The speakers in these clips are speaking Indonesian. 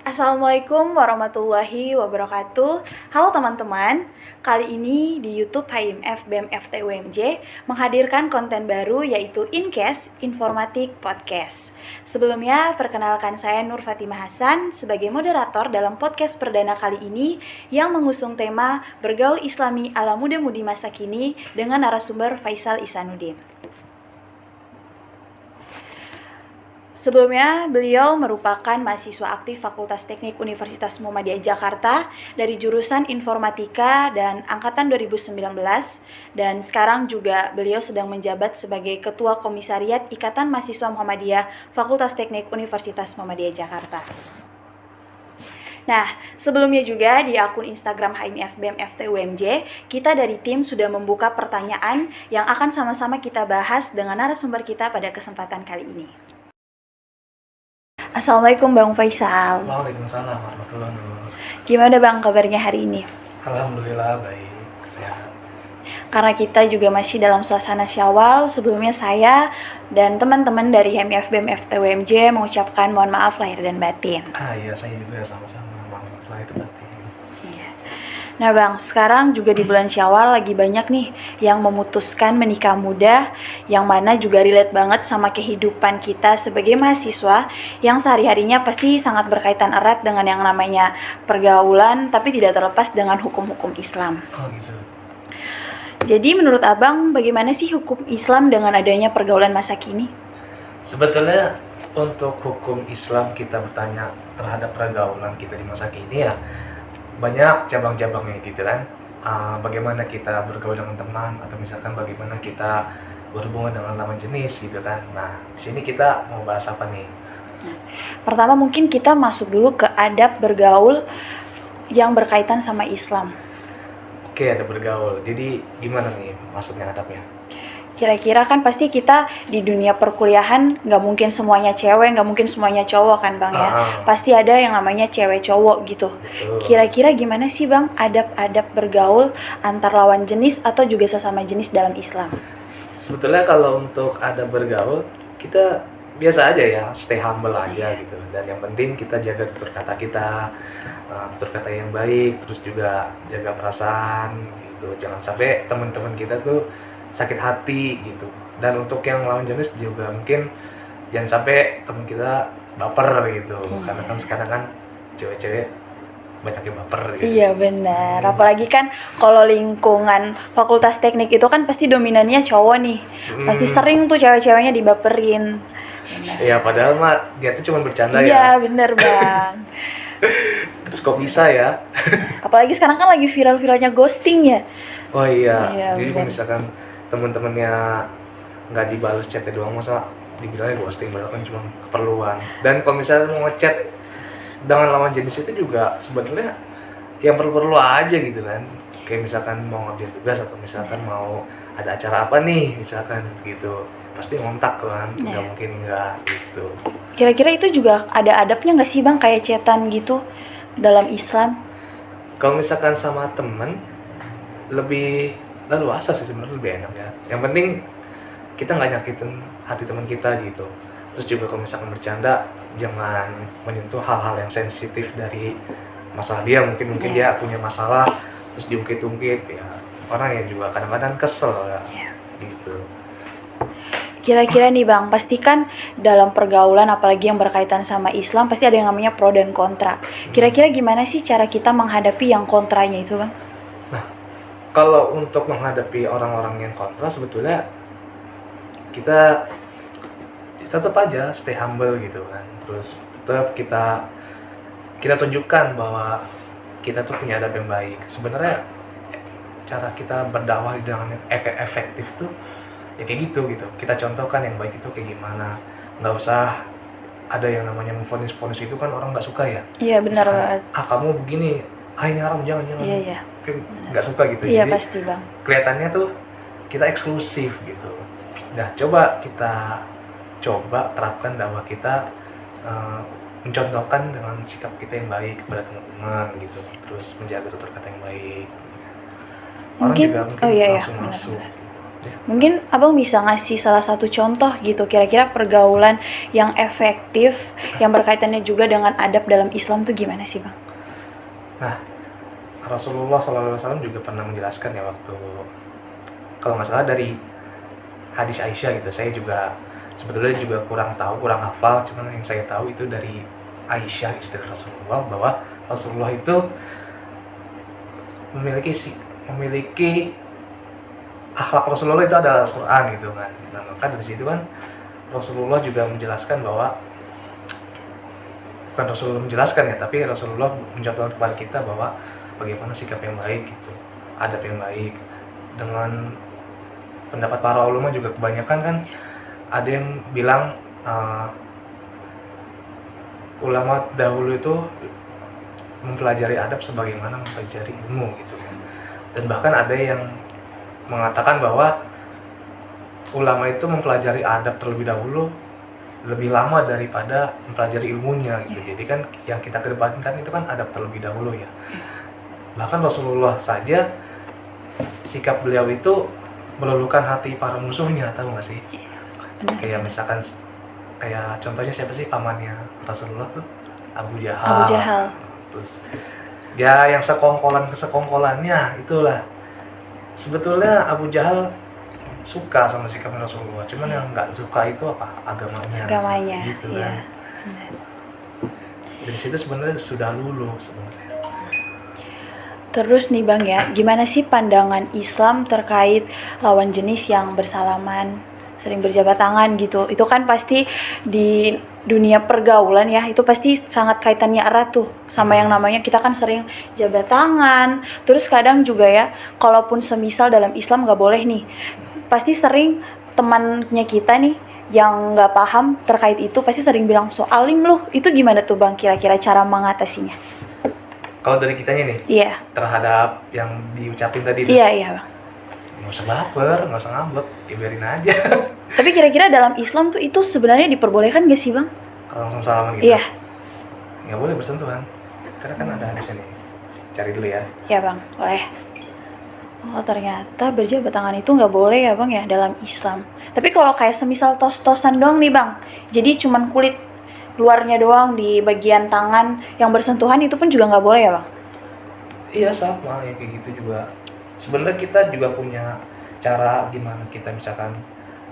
Assalamualaikum warahmatullahi wabarakatuh. Halo teman-teman, kali ini di YouTube HIMF BEM FTUMJ menghadirkan konten baru yaitu Incast Informatik Podcast. Sebelumnya, perkenalkan saya Nur Fatimah Hasan sebagai moderator dalam podcast perdana kali ini yang mengusung tema Bergaul Islami ala Muda-Mudi Masa Kini dengan narasumber Faisal Ihsanuddin. Sebelumnya, beliau merupakan mahasiswa aktif Fakultas Teknik Universitas Muhammadiyah Jakarta dari jurusan Informatika dan angkatan 2019, dan sekarang juga beliau sedang menjabat sebagai Ketua Komisariat Ikatan Mahasiswa Muhammadiyah Fakultas Teknik Universitas Muhammadiyah Jakarta. Nah, sebelumnya juga di akun Instagram HIMF BEM FTUMJ, kita dari tim sudah membuka pertanyaan yang akan sama-sama kita bahas dengan narasumber kita pada kesempatan kali ini. Assalamualaikum Bang Faisal. Waalaikumsalam warahmatullahi wabarakatuh. Gimana Bang kabarnya hari ini? Alhamdulillah baik, sehat. Karena kita juga masih dalam suasana Syawal, sebelumnya saya dan teman-teman dari HIMF BEM FTUMJ mengucapkan mohon maaf lahir dan batin. Iya, saya juga sama-sama mohon maaf lahir dan batin. Nah Bang, sekarang juga di bulan Syawal lagi banyak nih yang memutuskan menikah muda, yang mana juga relate banget sama kehidupan kita sebagai mahasiswa yang sehari-harinya pasti sangat berkaitan erat dengan yang namanya pergaulan, tapi tidak terlepas dengan hukum-hukum Islam. Oh gitu. Jadi menurut Abang, bagaimana sih hukum Islam dengan adanya pergaulan masa kini? Sebetulnya untuk hukum Islam kita bertanya terhadap pergaulan kita di masa kini ya banyak cabang-cabangnya gitu kan. Bagaimana kita bergaul dengan teman atau misalkan bagaimana kita berhubungan dengan lawan jenis gitu kan. Nah, di sini kita mau bahas apa nih? Pertama mungkin kita masuk dulu ke adab bergaul yang berkaitan sama Islam. Oke, ada bergaul. Jadi gimana nih maksudnya adabnya? Kira-kira kan pasti kita di dunia perkuliahan nggak mungkin semuanya cewek, nggak mungkin semuanya cowok kan Bang ya. Pasti ada yang namanya cewek cowok gitu. Betul. Kira-kira gimana sih Bang adab-adab bergaul antar lawan jenis atau juga sesama jenis dalam Islam? Sebetulnya kalau untuk adab bergaul, kita biasa aja ya, stay humble aja gitu. Dan yang penting kita jaga tutur kata kita, tutur kata yang baik, terus juga jaga perasaan gitu. Jangan sampai teman-teman kita tuh sakit hati gitu. Dan untuk yang lawan jenis juga mungkin jangan sampai teman kita baper gitu. Karena kan sekarang kan cewek-cewek banyak yang baper gitu. Iya benar, apalagi kan kalau lingkungan fakultas teknik itu kan pasti dominannya cowok nih. Pasti sering tuh cewek-ceweknya dibaperin. Iya, padahal mah dia tuh cuma bercanda ya. Iya benar Bang. Terus kok bisa ya? Apalagi sekarang kan lagi viral-viralnya ghosting ya. Oh iya, jadi benar. kalau misalkan temen-temennya nggak dibalas chatnya doang, masa dibilangnya ghosting, padahal kan cuma keperluan. Dan kalau misalnya mau ngechat dengan lawan jenis itu juga sebenarnya yang perlu-perlu aja gitu kan. Kayak misalkan mau ngerjain tugas atau misalkan mau ada acara apa nih, misalkan gitu, pasti ngontak kan, nggak mungkin nggak gitu. Kira-kira itu juga ada adabnya nggak sih Bang kayak chatan gitu dalam Islam? Kalau misalkan sama temen lebih leluasa sih sebenarnya, lebih enak ya. Yang penting kita nggak nyakitin hati teman kita gitu. Terus juga kalau misalkan bercanda jangan menyentuh hal-hal yang sensitif dari masalah dia. Mungkin dia punya masalah terus diungkit-ungkit ya. Orang yang juga kadang-kadang kesel ya. Gitu. Kira-kira nih Bang, pastikan dalam pergaulan apalagi yang berkaitan sama Islam pasti ada yang namanya pro dan kontra. Kira-kira gimana sih cara kita menghadapi yang kontranya itu Bang? Nah, kalau untuk menghadapi orang-orang yang kontra sebetulnya kita tetap aja stay humble gitu kan. Terus tetap kita tunjukkan bahwa kita tuh punya adab yang baik. Sebenarnya cara kita berdakwah dengan efektif tuh ya kayak gitu. Kita contohkan yang baik itu kayak gimana. Nggak usah ada yang namanya memvonis-vonis itu kan orang nggak suka ya. Iya benar banget. Kamu begini, ini haram, jangan. Iya. Nggak suka gitu. Iya Jadi pasti Bang. kelihatannya tuh kita eksklusif gitu. Nah, coba kita coba terapkan dakwah kita, mencontohkan dengan sikap kita yang baik kepada teman-teman gitu, terus menjaga tutur kata yang baik. Orang Mungkin, juga mungkin iya, langsung masuk. benar-benar. Ya. Mungkin abang bisa ngasih salah satu contoh gitu, kira-kira pergaulan yang efektif, yang berkaitannya juga dengan adab dalam Islam tuh gimana sih bang? Nah, Rasulullah SAW juga pernah menjelaskan ya waktu, kalau nggak salah dari hadis Aisyah gitu, saya juga sebetulnya juga kurang tahu, kurang hafal, cuman yang saya tahu itu dari Aisyah istri Rasulullah, bahwa Rasulullah itu memiliki akhlak Rasulullah itu ada Al-Quran gitu kan. Nah, maka dari situ kan Rasulullah juga menjelaskan bahwa, bukan Rasulullah menjelaskan ya, tapi Rasulullah mencontohkan kepada kita bahwa bagaimana sikap yang baik gitu, adab yang baik. Dengan pendapat para ulama juga kebanyakan kan ada yang bilang, ulama dahulu itu mempelajari adab sebagaimana mempelajari ilmu gitu kan. Dan bahkan ada yang mengatakan bahwa ulama itu mempelajari adab terlebih dahulu lebih lama daripada mempelajari ilmunya gitu. Jadi kan yang kita kedepankan itu kan adab terlebih dahulu ya. Bahkan Rasulullah saja sikap beliau itu meluluhkan hati para musuhnya, tahu nggak sih? Benar. Kayak misalkan, kayak contohnya siapa sih pamannya Rasulullah tuh? Abu Jahal. Abu Jahal. Terus ya yang sekongkolannya itulah. Sebetulnya Abu Jahal suka sama sikap Rasulullah, cuman yang nggak suka itu apa? Agamanya gitu iya. kan. Benar. Dari situ sebenarnya sudah luluh sebenarnya. Terus nih bang ya, gimana sih pandangan Islam terkait lawan jenis yang bersalaman, sering berjabat tangan gitu? Itu kan pasti di dunia pergaulan ya, itu pasti sangat kaitannya erat tuh sama yang namanya kita kan sering jabat tangan. Terus kadang juga ya, kalaupun semisal dalam Islam nggak boleh nih, pasti sering temannya kita nih yang nggak paham terkait itu pasti sering bilang so alim lu. Itu gimana tuh bang kira-kira cara mengatasinya? Kalau dari kitanya nih, Iya. terhadap yang diucapin tadi tuh, Iya bang. nggak usah baper, nggak usah ngambek, ya biarin aja. Tapi kira-kira dalam Islam tuh itu sebenarnya diperbolehkan gak sih bang? Kalau langsung salaman gitu, Iya, nggak boleh bersentuhan, karena kan ada hadisnya nih. Cari dulu ya. iya bang, boleh. Oh ternyata berjabat tangan itu nggak boleh ya bang ya dalam Islam. Tapi kalau kayak semisal tos-tosan doang nih bang, jadi cuman kulit luarnya doang di bagian tangan yang bersentuhan itu pun juga nggak boleh ya bang? Iya sama, ya kayak gitu juga. Sebenarnya kita juga punya cara gimana kita misalkan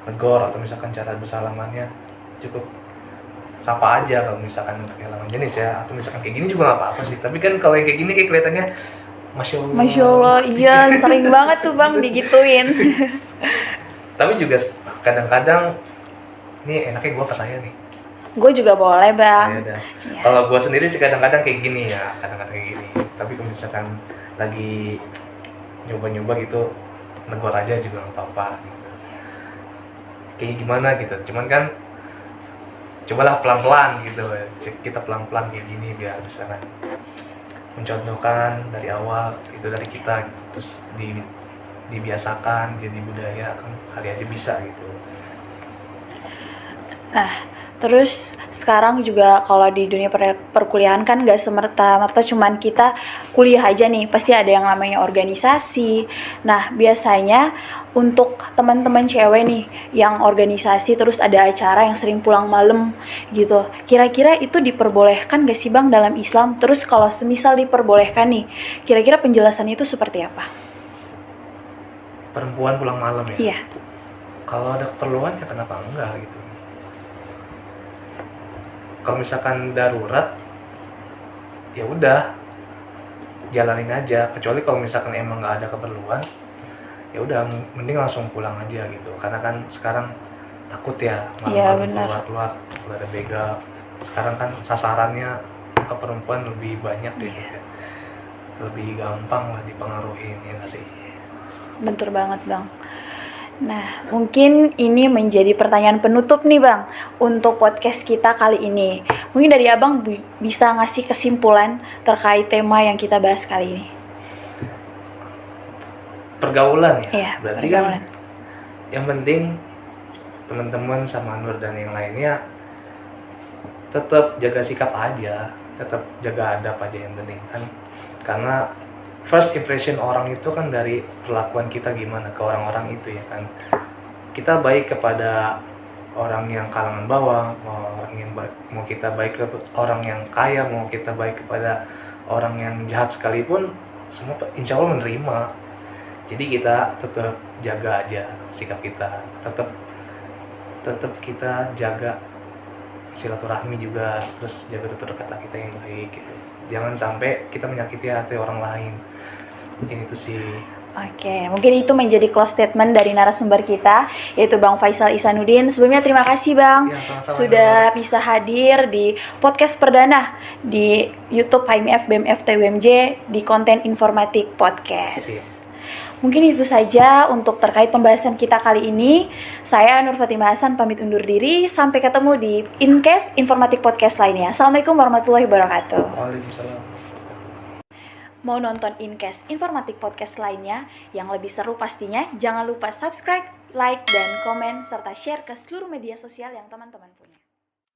negor, atau misalkan cara bersalamannya cukup sapa aja kalau misalkan untuk yang lawan jenis ya, atau misalkan kayak gini juga nggak apa-apa sih. Tapi kan kalau yang kayak gini kayak kelihatannya Masya Allah. Masya Allah, iya sering banget tuh bang digituin. Tapi juga kadang-kadang nih enaknya gue apa saya nih. Gue juga boleh bang. Ya udah. Iya. Kalau gue sendiri sih kadang-kadang kayak gini ya, kadang-kadang kayak gini. Tapi kalau misalkan lagi nyoba-nyoba gitu, negor aja juga nggak apa-apa. Gitu. Kayak gimana gitu. Cuman kan, cobalah pelan-pelan gitu. Kita pelan-pelan kayak gini biar bisa kan mencontohkan dari awal itu dari kita gitu. Terus dibiasakan jadi budaya, kan kali aja bisa gitu. Nah, terus sekarang juga kalau di dunia perkuliahan kan gak semerta-merta cuman kita kuliah aja nih, pasti ada yang namanya organisasi. Nah, biasanya untuk teman-teman cewek nih yang organisasi terus ada acara yang sering pulang malam gitu. Kira-kira itu diperbolehkan gak sih Bang dalam Islam? Terus kalau semisal diperbolehkan nih, kira-kira penjelasannya itu seperti apa? Perempuan pulang malam ya? Iya. Kalau ada keperluan ya kenapa enggak gitu. Kalau misalkan darurat, ya udah jalanin aja. Kecuali kalau misalkan emang nggak ada keperluan, ya udah mending langsung pulang aja gitu. Karena kan sekarang takut ya malam-malam keluar kalau ada begal. Sekarang kan sasarannya ke perempuan lebih banyak deh, lebih gampang lah dipengaruhin, ya nggak sih? Betul banget Bang. Nah, mungkin ini menjadi pertanyaan penutup nih Bang untuk podcast kita kali ini. Mungkin dari Abang bisa ngasih kesimpulan terkait tema yang kita bahas kali ini. Pergaulan ya? Iya, berarti pergaulan. Kan yang penting teman-teman sama Nur dan yang lainnya tetap jaga sikap aja, tetap jaga adab aja yang penting kan, karena first impression orang itu kan dari perlakuan kita gimana ke orang-orang itu ya kan. Kita baik kepada orang yang kalangan bawah, mau kita baik ke orang yang kaya, mau kita baik kepada orang yang jahat sekalipun, semua insya Allah menerima. Jadi kita tetap jaga aja sikap kita, tetap kita jaga silaturahmi juga, terus jaga tutur kata kita yang baik gitu. Jangan sampai kita menyakiti hati orang lain. Ini tuh sih. Oke, mungkin itu menjadi close statement dari narasumber kita, yaitu Bang Faisal Ihsanuddin. Sebelumnya terima kasih Bang, Ya, sama-sama, sudah bisa hadir di podcast perdana di YouTube HMF BEM FTWMJ di konten informatik podcast. Sip. Mungkin itu saja untuk terkait pembahasan kita kali ini. Saya Nur Fatimah Hasan pamit undur diri. Sampai ketemu di Incast Informatik Podcast lainnya. Assalamualaikum warahmatullahi wabarakatuh. Waalaikumsalam. Mau nonton Incast Informatik Podcast lainnya yang lebih seru pastinya, jangan lupa subscribe, like, dan komen, serta share ke seluruh media sosial yang teman-teman punya.